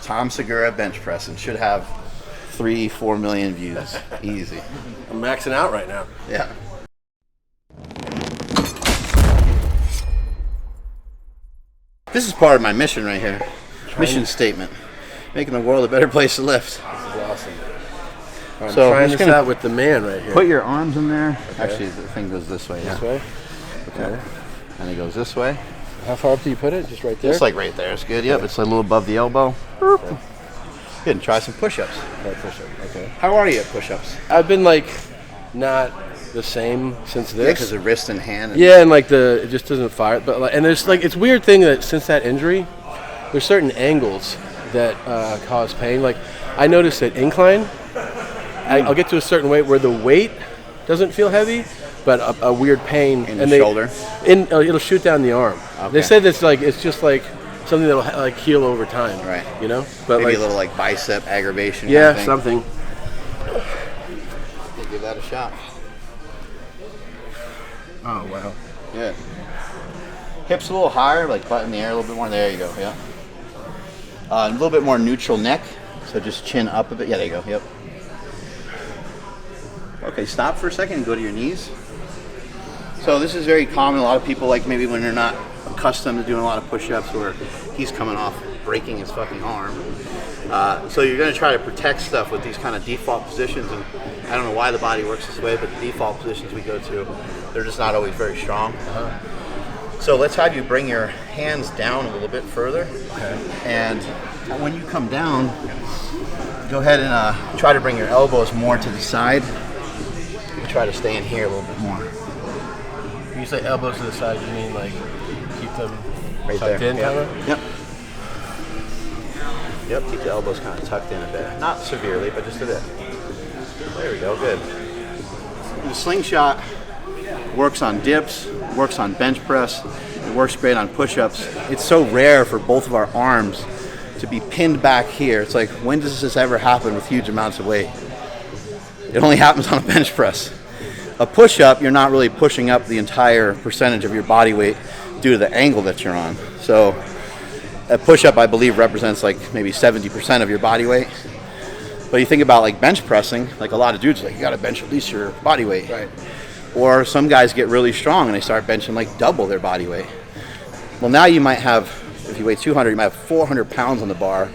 Tom Segura bench press and should have 3-4 million views. Easy. I'm maxing out right now. Yeah. This is part of my mission right here. Mission statement. Making the world a better place to lift. This is awesome. I'm So trying I'm this just gonna out with the man right here. Put your arms in there. Okay. Actually, the thing goes this way. This way? Okay. Yeah. And it goes this way. How far up do you put it? Just right there? Just like right there. It's good. Yep, it's a little above the elbow. Okay. Good. And try some push-ups. Push-up. Okay. How are you at push-ups? I've been like not the same since Yeah, this. because the wrist and hand. And Yeah, and like it just doesn't fire. But like, and there's like it's a weird thing that since that injury, there's certain angles that cause pain. Like I noticed at incline, I'll get to a certain weight where the weight doesn't feel heavy, but a weird pain in the shoulder. It'll shoot down the arm. Okay. They say that's like it's just like something that'll like heal over time. Right. You know, but Maybe like a little like bicep aggravation. yeah, kind of something. thing. Give that a shot. Oh wow. Yeah. Hips a little higher, like butt in the air a little bit more. There you go. Yeah. A little bit more neutral neck, so just chin up a bit. Yeah, there you go. Yep. Okay, stop for a second and go to your knees. So this is very common. A lot of people, like maybe when they're not accustomed to doing a lot of push-ups, where he's coming off breaking his fucking arm. So you're going to try to protect stuff with these kind of default positions, and I don't know why the body works this way, but the default positions we go to, they're just not always very strong. So let's have you bring your hands down a little bit further. Okay. And when you come down, go ahead and try to bring your elbows more to the side. Try to stay in here a little bit more. When you say elbows to the side, you mean like keep them Right tucked there. in, Yep. kind of? Yep. Yep, keep the elbows kind of tucked in a bit. Not severely, but just a bit. There we go, good. The slingshot works on dips, works on bench press, it works great on push-ups. It's so rare for both of our arms to be pinned back here. It's like, when does this ever happen with huge amounts of weight? It only happens on a bench press. A push-up, you're not really pushing up the entire percentage of your body weight due to the angle that you're on. So a push-up, I believe, represents like maybe 70% of your body weight. But you think about like bench pressing, like a lot of dudes, like you got to bench at least your body weight. Right. Or some guys get really strong and they start benching like double their body weight. Well, now you might have, if you weigh 200, you might have 400 pounds on the bar.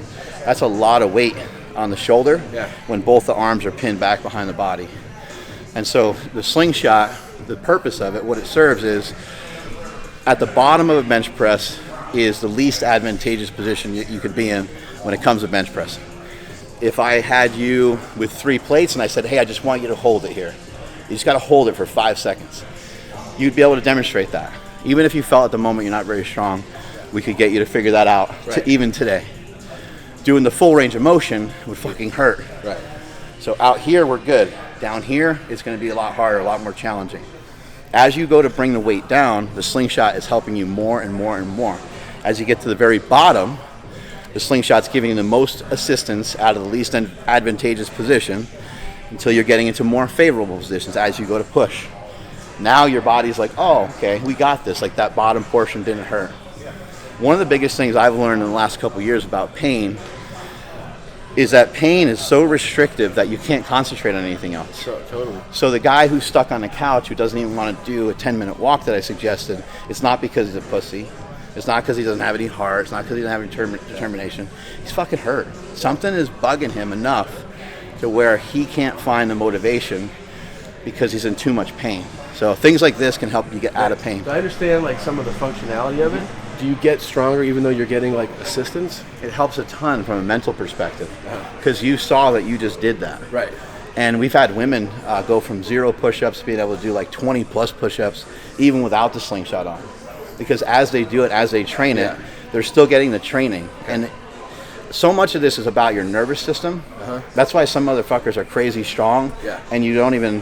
That's a lot of weight on the shoulder when both the arms are pinned back behind the body. And so the slingshot, the purpose of it, what it serves is, at the bottom of a bench press is the least advantageous position you could be in when it comes to bench pressing. If I had you with 3 plates and I said, hey, I just want you to hold it here. You just got to hold it for 5 seconds. You'd be able to demonstrate that. Even if you felt at the moment you're not very strong, we could get you to figure that out, even today. Doing the full range of motion would fucking hurt. Right. So out here, we're good. Down here, it's going to be a lot harder, a lot more challenging. As you go to bring the weight down, the slingshot is helping you more and more and more. As you get to the very bottom, the slingshot's giving you the most assistance out of the least advantageous position until you're getting into more favorable positions as you go to push. Now your body's like, oh, okay, we got this. Like that bottom portion didn't hurt. One of the biggest things I've learned in the last couple of years about pain is that pain is so restrictive that you can't concentrate on anything else. So, totally. So the guy who's stuck on the couch who doesn't even want to do a 10-minute walk that I suggested, it's not because he's a pussy. It's not because he doesn't have any heart. It's not because he doesn't have any determination. He's fucking hurt. Something is bugging him enough to where he can't find the motivation because he's in too much pain. So things like this can help you get out of pain. I understand like some of the functionality of it. Do you get stronger even though you're getting like assistance? It helps a ton from a mental perspective because you saw that you just did that. Right. And we've had women go from 0 push-ups to being able to do like 20 plus push-ups even without the slingshot on. Because as they do it, as they train it, they're still getting the training. And so much of this is about your nervous system. That's why some motherfuckers are crazy strong and you don't even,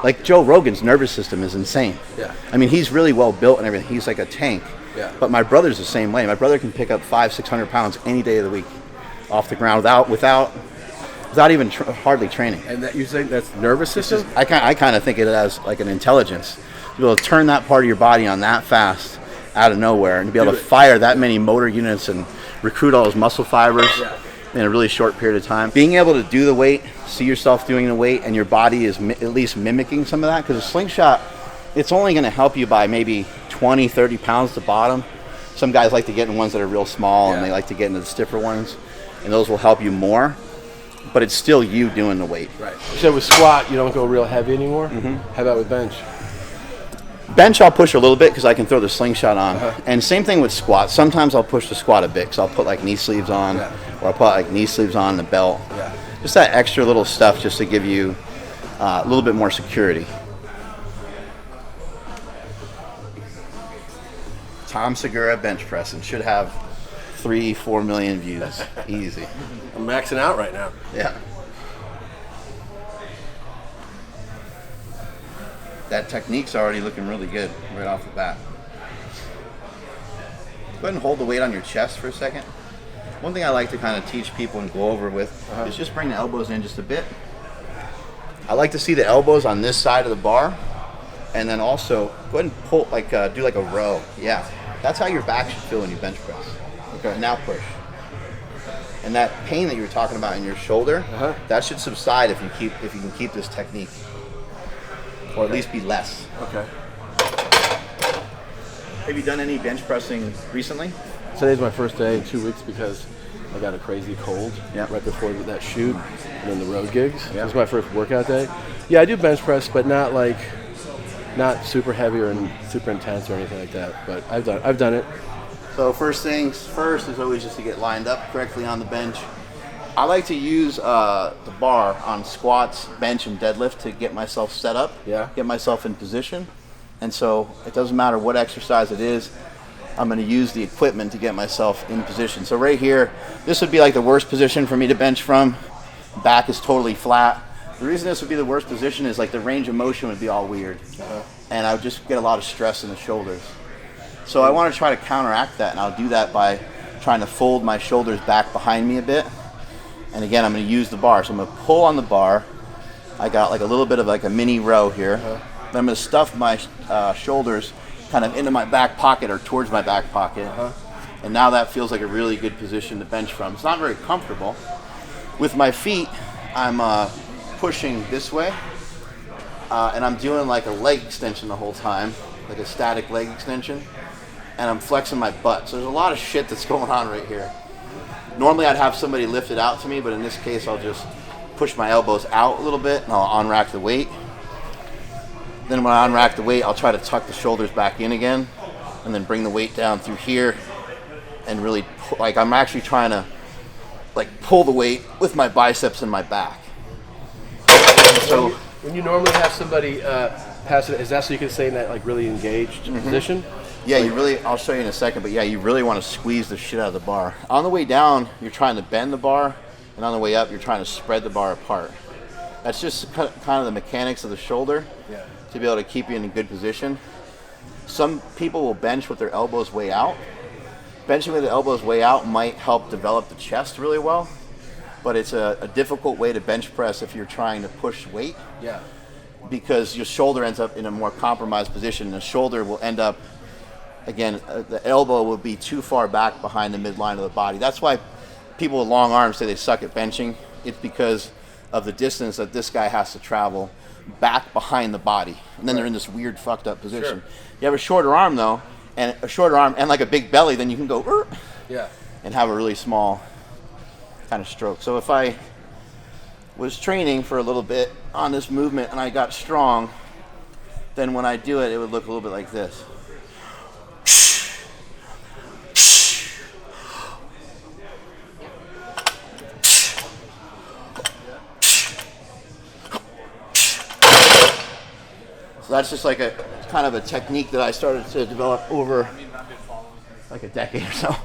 like Joe Rogan's nervous system is insane. I mean, he's really well built and everything. He's like a tank. But my brother's the same way. My brother can pick up 500-600 pounds any day of the week off the ground without even hardly training. And that you think that's nervous system? I kind of think it as like an intelligence. To be able to turn that part of your body on that fast out of nowhere and to be able to fire that many motor units and recruit all those muscle fibers. in a really short period of time. Being able to do the weight, see yourself doing the weight, and your body is at least mimicking some of that, because a slingshot, it's only going to help you by maybe 20, 30 pounds to bottom. Some guys like to get in ones that are real small, and they like to get into the stiffer ones, and those will help you more, but it's still you doing the weight. Right. So with squat, you don't go real heavy anymore? How about with bench? Bench, I'll push a little bit because I can throw the slingshot on. And same thing with squat. Sometimes I'll push the squat a bit because I'll put like knee sleeves on, or I'll put like knee sleeves on the belt. Just that extra little stuff just to give you a little bit more security. Tom Segura bench press and should have 3-4 million views. Easy. I'm maxing out right now. Yeah. That technique's already looking really good right off the bat. Go ahead and hold the weight on your chest for a second. One thing I like to kind of teach people and go over with is just bring the elbows in just a bit. I like to see the elbows on this side of the bar, and then also go ahead and pull, like do like a row. Yeah, that's how your back should feel when you bench press. Okay. Now push. And that pain that you were talking about in your shoulder, that should subside if you can keep this technique. Or at least be less. Okay. Have you done any bench pressing recently? Today's my first day in 2 weeks because I got a crazy cold right before that shoot and then the road gigs. This is my first workout day. Yeah, I do bench press, but not super heavy or super intense or anything like that. But I've done it. So first things first is always just to get lined up correctly on the bench. I like to use the bar on squats, bench, and deadlift to get myself set up, get myself in position. And so it doesn't matter what exercise it is, I'm going to use the equipment to get myself in position. So right here, this would be like the worst position for me to bench from. Back is totally flat. The reason this would be the worst position is like the range of motion would be all weird. And I would just get a lot of stress in the shoulders. So I want to try to counteract that, and I'll do that by trying to fold my shoulders back behind me a bit. And again, I'm going to use the bar. So I'm going to pull on the bar. I got like a little bit of like a mini row here. Then I'm going to stuff my shoulders kind of into my back pocket or towards my back pocket. And now that feels like a really good position to bench from. It's not very comfortable. With my feet, I'm pushing this way. And I'm doing like a leg extension the whole time, like a static leg extension. And I'm flexing my butt. So there's a lot of shit that's going on right here. Normally I'd have somebody lift it out to me, but in this case I'll just push my elbows out a little bit and I'll unrack the weight. Then when I unrack the weight, I'll try to tuck the shoulders back in again and then bring the weight down through here and really, like I'm actually trying to like pull the weight with my biceps and my back. So when you normally have somebody pass it, is that so you can stay in that like really engaged position? Yeah, you really, I'll show you in a second, but yeah, you really want to squeeze the shit out of the bar. On the way down, you're trying to bend the bar, and on the way up, you're trying to spread the bar apart. That's just kind of the mechanics of the shoulder to be able to keep you in a good position. Some people will bench with their elbows way out. Benching with the elbows way out might help develop the chest really well, but it's a difficult way to bench press if you're trying to push weight. Because your shoulder ends up in a more compromised position, and the shoulder will end up, again, the elbow will be too far back behind the midline of the body. That's why people with long arms say they suck at benching. It's because of the distance that this guy has to travel back behind the body. And then they're in this weird fucked up position. You have a shorter arm though, and like a big belly, then you can go and have a really small kind of stroke. So if I was training for a little bit on this movement and I got strong, then when I do it, it would look a little bit like this. So that's just like a kind of a technique that I started to develop over like a decade or so.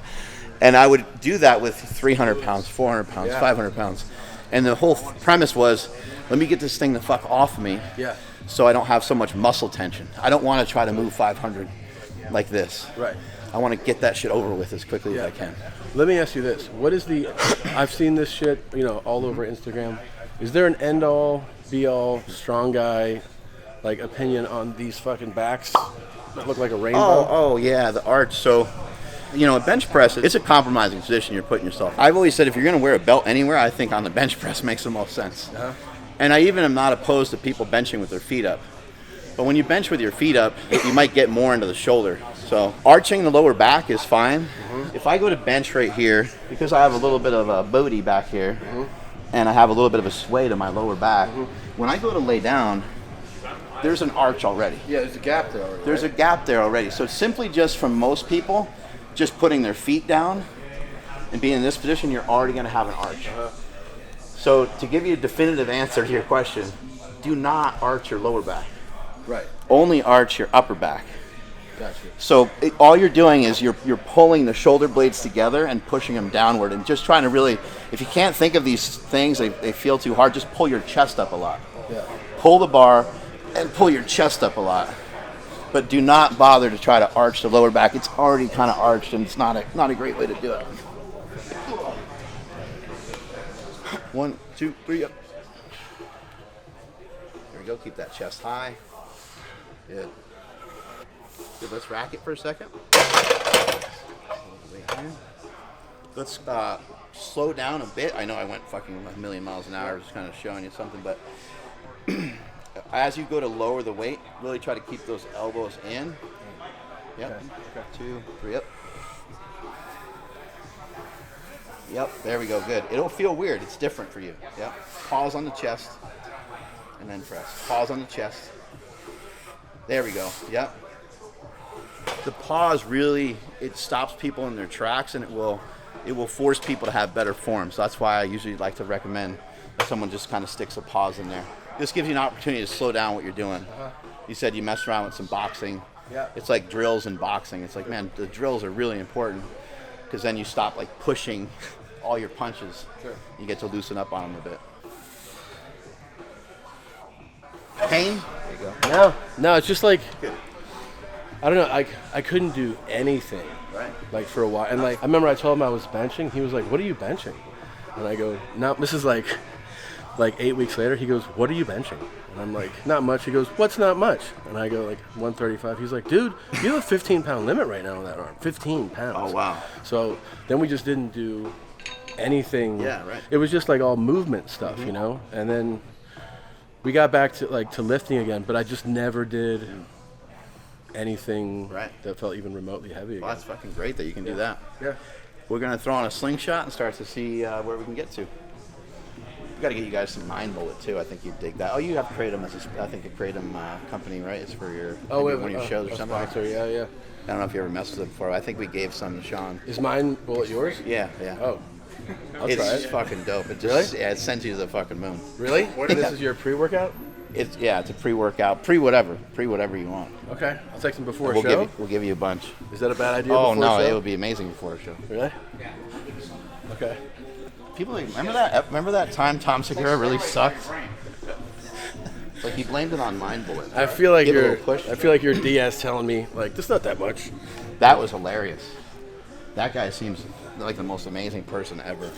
And I would do that with 300 pounds, 400 pounds, 500 pounds. And the whole premise was, let me get this thing the fuck off me so I don't have so much muscle tension. I don't want to try to move 500 like this. I want to get that shit over with as quickly as I can. Let me ask you this. What is the, I've seen this shit, all over Instagram. Is there an end-all, be-all, strong guy, like, opinion on these fucking backs that look like a rainbow? Oh yeah, the arch. So You know, a bench press, it's a compromising position you're putting yourself in. I've always said if you're going to wear a belt anywhere, I think on the bench press makes the most sense. And I even am not opposed to people benching with their feet up. But when you bench with your feet up, you might get more into the shoulder. So arching the lower back is fine. If I go to bench right here, because I have a little bit of a booty back here, and I have a little bit of a sway to my lower back, when I go to lay down, there's an arch already. Yeah, there's a gap there already. There's a gap there already. So simply just from most people, just putting their feet down and being in this position, you're already going to have an arch. So to give you a definitive answer to your question, do not arch your lower back. Right. Only arch your upper back. Gotcha. So all you're doing is you're pulling the shoulder blades together and pushing them downward and just trying to really, if you can't think of these things, they feel too hard, just pull your chest up a lot. Yeah. Pull the bar and pull your chest up a lot. But do not bother to try to arch the lower back. It's already kind of arched and it's not a great way to do it. 1, 2, 3, up. There we go, keep that chest high. Good. Good, let's rack it for a second. Let's slow down a bit. I know I went fucking a million miles an hour, just kind of showing you something, but as you go to lower the weight, really try to keep those elbows in. Yep. Okay. 2, 3, up. Yep, there we go, good. It'll feel weird, it's different for you. Yep. Pause on the chest, and then press. Pause on the chest. There we go, yep. The pause really, it stops people in their tracks, and it will force people to have better form. So that's why I usually like to recommend that someone just kind of sticks a pause in there. This gives you an opportunity to slow down what you're doing. You said you messed around with some boxing. Yeah. It's like drills in boxing. It's like, man, the drills are really important because then you stop like pushing all your punches. Sure. You get to loosen up on them a bit. Pain? There you go. No, it's just like, I don't know, I couldn't do anything. Right. Like for a while. And like, I remember I told him I was benching. He was like, what are you benching? And I go, no, this is like 8 weeks later. He goes, what are you benching? And I'm like, not much. He goes, what's not much? And I go like 135. He's like, dude, you have a 15-pound limit right now on that arm. 15 pounds. Oh, wow. So then we just didn't do anything. Yeah, right. It was just like all movement stuff, you know? And then we got back to lifting again, but I just never did anything that felt even remotely heavy again. Well, that's fucking great that you can do that. Yeah. We're going to throw on a slingshot and start to see where we can get to. We got to get you guys some Mind Bullet too. I think you'd dig that. Oh, you have Kratom as I think a Kratom company, right? It's for your one of your shows or something. Sponsor, yeah. I don't know if you ever messed with it before. I think we gave some to Sean. Is Mind Bullet yours? Yeah. Oh. It's just fucking dope. It just, yeah, it sends you to the fucking moon. Really? This is your pre-workout? It's a pre-workout, pre-whatever you want. Okay, I'll take some before a show. We'll give you a bunch. Is that a bad idea? Oh before a show? It would be amazing before a show. Really? Yeah. Okay. People remember that time Tom Segura really sucked. Like he blamed it on Mind Bullet. I feel like you're Diaz telling me like this not that much. That was hilarious. That guy seems like the most amazing person ever.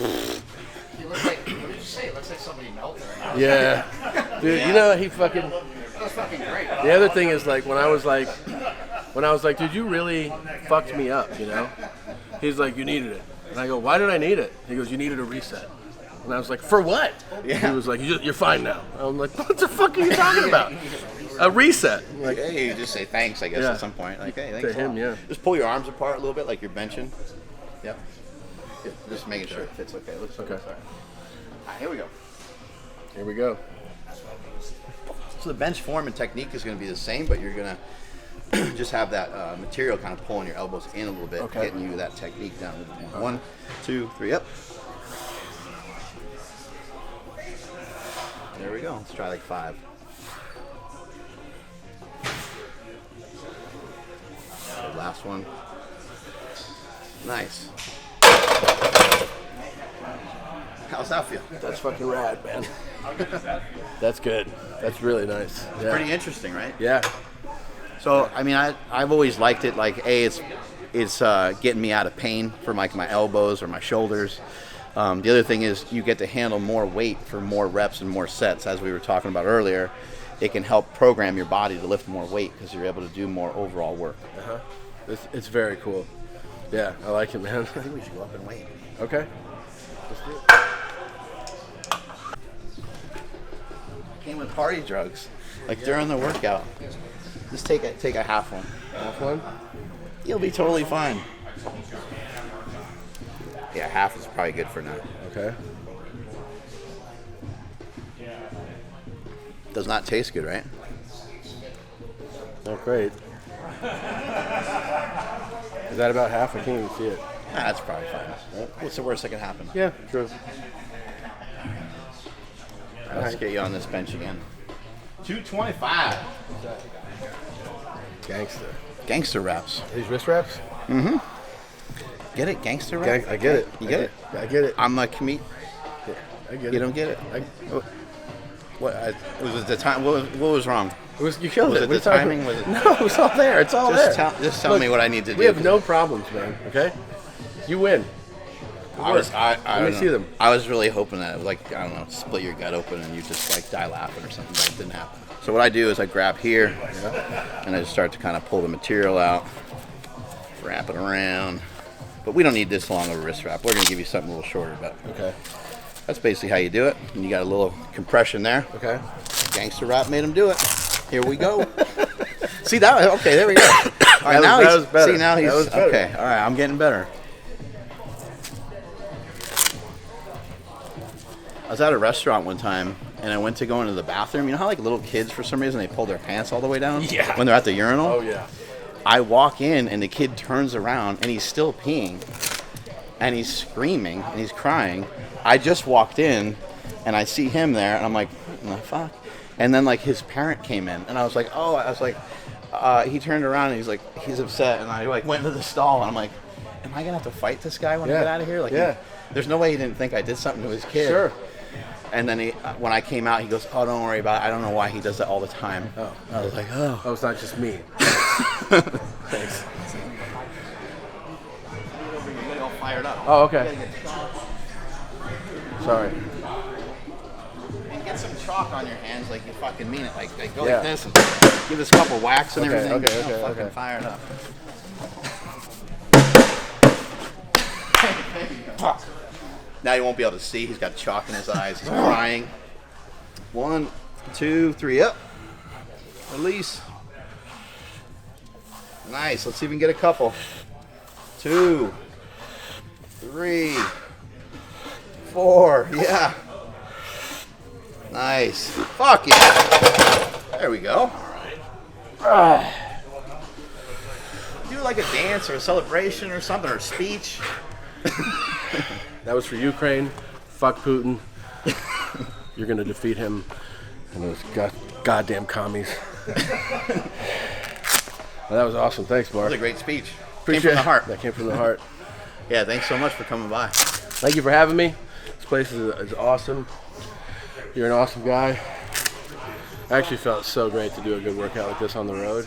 He looks like, what did you say? It looks like somebody melted right now. Yeah. Dude, you know he fucking... That was fucking great. The other thing is like, when I was like, dude, you really fucked me up, you know? He's like, you needed it. And I go, why did I need it? He goes, you needed a reset. And I was like, for what? Yeah. He was like, you're fine now. I'm like, what the fuck are you talking about? A reset. I'm like, hey, you just say thanks, I guess, at some point. Like, hey, thanks to him, yeah. Just pull your arms apart a little bit like you're benching. Yep. Just making sure it fits okay. Looks okay. All right, here we go. Here we go. So the bench form and technique is going to be the same, but you're going to just have that material kind of pulling your elbows in a little bit, getting you that technique down a little bit more. 1, 2, 3, up. There we go. Let's try like 5. The last one. Nice. How's that feel? That's fucking rad, man. That's good. That's really nice. Yeah. Pretty interesting, right? Yeah. So, I mean, I've always liked it. Like, it's getting me out of pain for like my elbows or my shoulders. The other thing is you get to handle more weight for more reps and more sets. As we were talking about earlier, it can help program your body to lift more weight because you're able to do more overall work. It's very cool. Yeah, I like it, man. I think we should go up and wait. Okay. Let's do it. Came with party drugs, like during the workout. Just take a half one. Half one? You'll be totally fine. Yeah, half is probably good for now. Okay. Does not taste good, right? Not great. Is that about half? I can't even see it. That's probably fine. What's the worst that can happen? Yeah, true. Let's get you on this bench again. 225. Gangster. Gangster wraps. These wrist wraps? Get it? Gangster wrap? I get it. You get it? I get it. I'm a comedian. Yeah, I get it. You don't get it? What? Was it the time? What was wrong? You killed Was it. it What the are you talking timing? Was it? No, it's all there. It's all there. Just tell Look, me what I need to do. We have no problems, man. Okay? You win. I Let me don't see know. them. I was really hoping that, like, I don't know, split your gut open and you just like die laughing or something, but it didn't happen. So what I do is I grab here and I just start to kind of pull the material out, wrap it around. But we don't need this long of a wrist wrap. We're gonna give you something a little shorter, but Okay. that's basically how you do it. And you got a little compression there. Okay. Gangster rap made him do it. Here we go. See that? Okay, there we go. All right, that was better. See, now he's That was better. okay. All right, I'm getting better. I was at a restaurant one time, and I went to go into the bathroom. You know how like little kids, for some reason, they pull their pants all the way down? Yeah. When they're at the urinal? Oh, yeah. I walk in, and the kid turns around, and he's still peeing, and he's screaming, and he's crying. I just walked in, and I see him there, and I'm like, what in the fuck? And then like his parent came in, and I was like, he turned around, and he's like, he's upset, and I like went into the stall, and I'm like, am I gonna have to fight this guy when I get out of here? Like, there's no way he didn't think I did something to his kid. Sure. And then when I came out, he goes, oh, don't worry about it. I don't know why he does that all the time. Oh. I was like, oh. Oh, it's not just me. Thanks. You all fired up. Oh, okay. Sorry. And get some chalk on your hands like you fucking mean it. Like go Yeah. like this and give this a couple whacks and everything. Okay, Fucking fired up. Now you won't be able to see. He's got chalk in his eyes. He's crying. 1, 2, 3, up. Release. Nice. Let's see if we can get a couple. 2, 3, 4. Yeah. Nice. Fuck yeah. There we go. All right. Do like a dance or a celebration or something, or a speech. That was for Ukraine. Fuck Putin. You're going to defeat him and those goddamn commies. Well, that was awesome. Thanks, Mark. That was a great speech. Appreciate Came from the heart. That came from the heart. Yeah, thanks so much for coming by. Thank you for having me. This place is awesome. You're an awesome guy. I actually felt so great to do a good workout like this on the road.